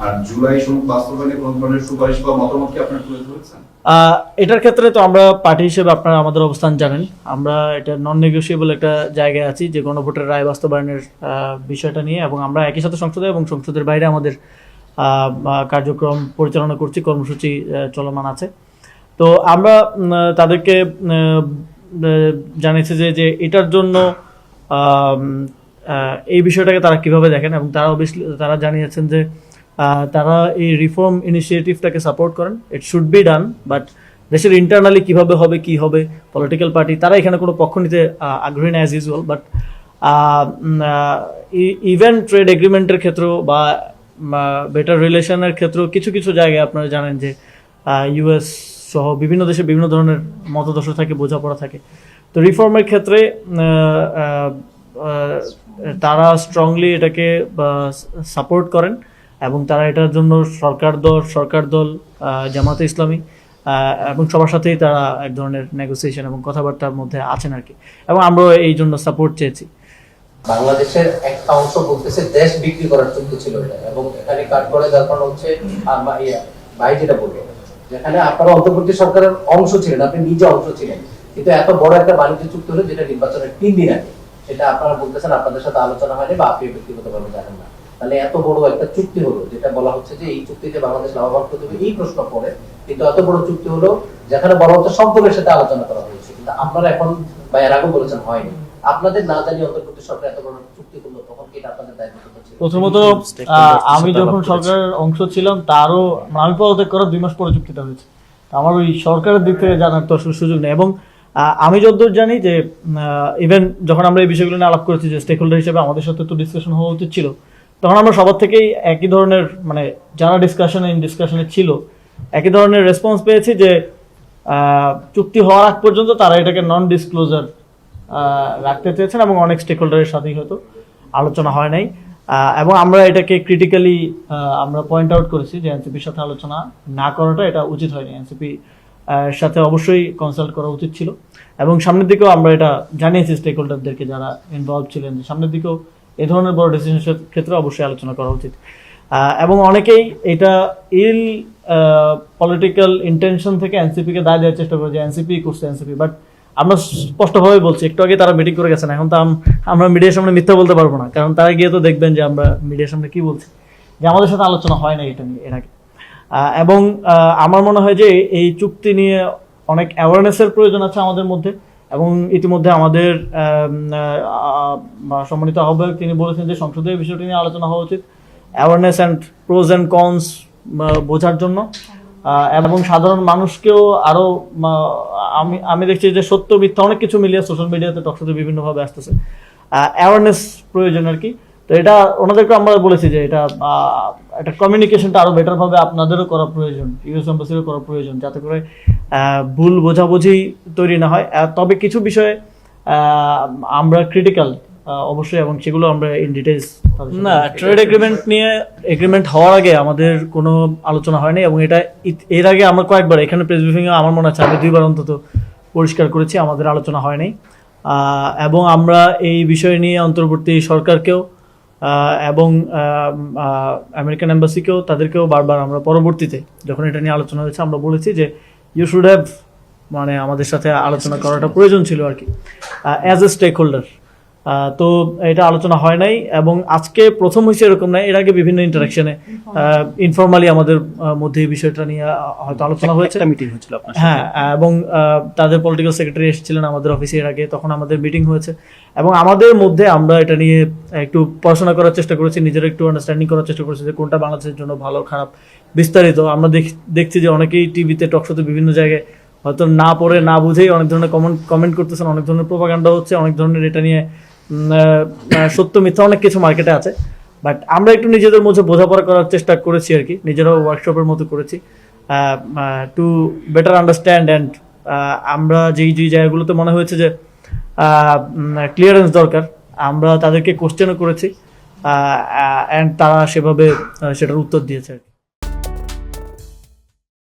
আর জুলাই সনদ বাস্তবায়নে কোন ধরনের সুপারিশ বা মতামত কি আপনারা তুলে ধরেছেন? এটার ক্ষেত্রে তো আমরা পার্টি হিসেবে আপনারা আমাদের অবস্থান জানেন, আমরা এটা নন নেগোশিয়েবল একটা জায়গায় আছি যে গণভোটের রায় বাস্তবায়নের বিষয়টা নিয়ে, এবং আমরা একই সাথে সংসদে এবং সংসদের বাইরে আমাদের কার্যক্রম পরিচালনা করছি, কর্মসূচি চলমান আছে। তো আমরা তাদেরকে জানিয়েছি যে এটার জন্য এই বিষয়টাকে তারা কিভাবে দেখেন, এবং তারা অবভিয়াসলি তারা জানিয়েছেন যে তারা এই রিফর্ম ইনিশিয়েটিভটাকে সাপোর্ট করেন, it should be done, but দেশের ইন্টারনালি কিভাবে হবে কি হবে, পলিটিক্যাল পার্টি তারা এখানে কোনো পক্ষ নিতে আগ্রহী না as usual. But even trade এগ্রিমেন্টের ক্ষেত্রেও বা বেটার রিলেশনের ক্ষেত্রেও কিছু কিছু জায়গায় আপনারা জানেন যে ইউএস সহ বিভিন্ন দেশে বিভিন্ন ধরনের মতাদর্শ থাকে, বোঝাপড়া থাকে। তো রিফর্মের ক্ষেত্রে তারা স্ট্রংলি এটাকে সাপোর্ট করেন, এবং তারা এটার জন্য সরকার দল জামাতে ইসলামী এবং সবার সাথেই তারা এক ধরনের নেগোসিয়েশন এবং কথাবার্তার মধ্যে আছেন আর কি, এবং আমরা এই জন্য সাপোর্ট চেয়েছি। বাংলাদেশের একটা অংশ বলতেছে দেশ বিক্রি করার চুক্তি ছিল এটা, এবং এখানে কাট করে দরকার হচ্ছে ভাই যেটা বললো, যেখানে আপনারা অন্তর্বর্তী সরকারের অংশ ছিলেন, আপনি নিজে অংশ ছিলেন, কিন্তু এত বড় একটা বাণিজ্য চুক্তি হলো যেটা নির্বাচনের 3 দিন আগে, সেটা আপনারা বলতেছেন আপনাদের সাথে আলোচনা হয়নি বা আপনি ব্যক্তিগতভাবে জানেন না। তাহলে এত বড় একটা চুক্তি হলো যেটা বলা হচ্ছে যে এই চুক্তিতে বাংলাদেশ লাভবান হতে হবে, এই প্রশ্ন পড়ে, কিন্তু এত বড় চুক্তি হলো যেখানে বলা হচ্ছে সব দলের সাথে আলোচনা করা হয়েছে, কিন্তু আপনারা এখন বা এর আগে বলেছেন হয়নি। আপনাদের না জানি অন্তর্বর্তী সরকার এত বড় চুক্তি করলো, তখন কি এটা আপনাদের দায়িত্ব ছিল? প্রথমত আমি যখন সরকারের অংশ ছিলাম তারও আমি পদত্যাগ করার 2 মাস পরে চুক্তিটা হয়েছে, আমার ওই সরকারের দিক থেকে জানার তো আসলে সুযোগ নেই। এবং আমি যতদূর জানি যে ইভেন যখন আমরা এই বিষয়গুলো নিয়ে আলাপ করেছি যে স্টেক হোল্ডার হিসেবে আমাদের সাথে তো ডিসকাশন হওয়া উচিত ছিল, তখন আমরা সবার থেকেই একই ধরনের মানে যারা ডিসকাশনে ছিল একই ধরনের রেসপন্স পেয়েছি যে চুক্তি হওয়ার আগ পর্যন্ত তারা এটাকে নন ডিসক্লোজার রাখতে চেয়েছেন, এবং অনেক স্টেক হোল্ডারের সাথেই হয়তো আলোচনা হয় নাই। এবং আমরা এটাকে ক্রিটিক্যালি আমরা পয়েন্ট আউট করেছি যে এনসিপির সাথে আলোচনা না করাটা এটা উচিত হয়নি, এনসিপি সাথে অবশ্যই কনসাল্ট করা উচিত ছিল, এবং সামনের দিকেও আমরা এটা জানিয়েছি স্টেক হোল্ডারদেরকে যারা ইনভলভ ছিলেন যে সামনের দিকেও এ ধরনের বড় ডিসিশনের ক্ষেত্রে অবশ্যই আলোচনা করা উচিত। এবং অনেকেই এটা পলিটিক্যাল ইন্টেনশন থেকে এনসিপিকে দায় দেওয়ার চেষ্টা করে যে এনসিপি করছে এনসিপি, বাট আমরা স্পষ্টভাবে বলছি, একটু আগে তারা মিটিং করে গেছেন, এখন তো আমরা মিডিয়ার সামনে মিথ্যা বলতে পারবো না, কারণ তারা গিয়ে তো দেখবেন যে আমরা মিডিয়ার সামনে কি বলছি, যে আমাদের সাথে আলোচনা হয় না এটা নিয়ে এর আগে। এবং আমার মনে হয় যে এই চুক্তি নিয়ে অনেক অ্যাওয়ারনেসের প্রয়োজন আছে আমাদের মধ্যে, এবং ইতিমধ্যে আমাদের সম্মানিত আহ্বায়ক তিনি বলেছেন যে সংসদে এই বিষয়টি নিয়ে আলোচনা হওয়া উচিত, awareness and pros and cons বোঝার জন্য, এবং সাধারণ মানুষকেও আরো আমি দেখছি যে সত্য মিথ্যা অনেক কিছু মিলিয়ে সোশ্যাল মিডিয়াতে টকশোতে বিভিন্নভাবে আসতেছে, অ্যাওয়ারনেস প্রয়োজন আর কি। তো এটা ওনাদেরকে আমরা বলেছি যে এটা একটা কমিউনিকেশনটা আরো বেটার ভাবে আপনাদেরও করা প্রয়োজন, ইউএস এম্বাসিরও করা প্রয়োজন, যাতে করে ভুল বোঝাবুঝি তৈরি না হয়। তবে কিছু বিষয়ে আমরা ক্রিটিক্যাল অবশ্যই, এবং সেগুলো আমরা ইন ডিটেইলস না ট্রেড এগ্রিমেন্ট হওয়ার আগে আমাদের কোনো আলোচনা হয়নি, এবং এটা এর আগে আমরা কয়েকবার এখানে প্রেস ব্রিফিংয়ে আমার মনে আছে আমি 2 বার অন্তত পরিষ্কার করেছি আমাদের আলোচনা হয়নি। এবং আমরা এই বিষয় নিয়ে অন্তর্বর্তী সরকারকেও এবং আমেরিকান এম্বাসিকেও তাদেরকেও বারবার আমরা পরবর্তীতে যখন এটা নিয়ে আলোচনা হয়েছে আমরা বলেছি যে ইউ শুড হ্যাভ মানে আমাদের সাথে আলোচনা করাটা প্রয়োজন ছিল আর কি অ্যাজ এ স্টেক হোল্ডার। তো এটা আলোচনা হয় নাই, এবং আজকে প্রথম হয়েছে এরকম নাই, এর আগে বিভিন্ন ইন্টারাকশনে ইনফর্মালি আমাদের মধ্যে এই বিষয়টা নিয়ে হয়তো আলোচনা হয়েছে, মিটিং হয়েছিল হ্যাঁ, এবং তাদের পলিটিক্যাল সেক্রেটারি এসেছিলেন আমাদের অফিসে এর আগে, তখন আমাদের মিটিং হয়েছে, এবং আমাদের মধ্যে আমরা এটা নিয়ে একটু পড়াশোনা করার চেষ্টা করেছি, নিজেরা একটু আন্ডারস্ট্যান্ডিং করার চেষ্টা করেছি যে কোনটা বাংলাদেশের জন্য ভালো খারাপ বিস্তারিত। আমরা দেখছি যে অনেকেই টিভিতে টকশোতে বিভিন্ন জায়গায় হয়তো না পড়ে না বুঝেই অনেক ধরনের কমেন্ট করতেছেন, অনেক ধরনের প্রোপাগান্ডা হচ্ছে, অনেক ধরনের এটা নিয়ে সত্য মিথ্যা অনেক কিছু মার্কেটে আছে। বাট আমরা একটু নিজেদের মধ্যে বোঝাপড়া করার চেষ্টা করেছি আর কি, নিজেরাও ওয়ার্কশপের মতো করেছি টু বেটার আন্ডারস্ট্যান্ড, অ্যান্ড আমরা যেই জায়গাগুলোতে মনে হয়েছে যে ক্লিয়ারেন্স দরকার আমরা তাদেরকে কোশ্চেনও করেছি, অ্যান্ড তারা সেভাবে সেটার উত্তর দিয়েছে আর কি।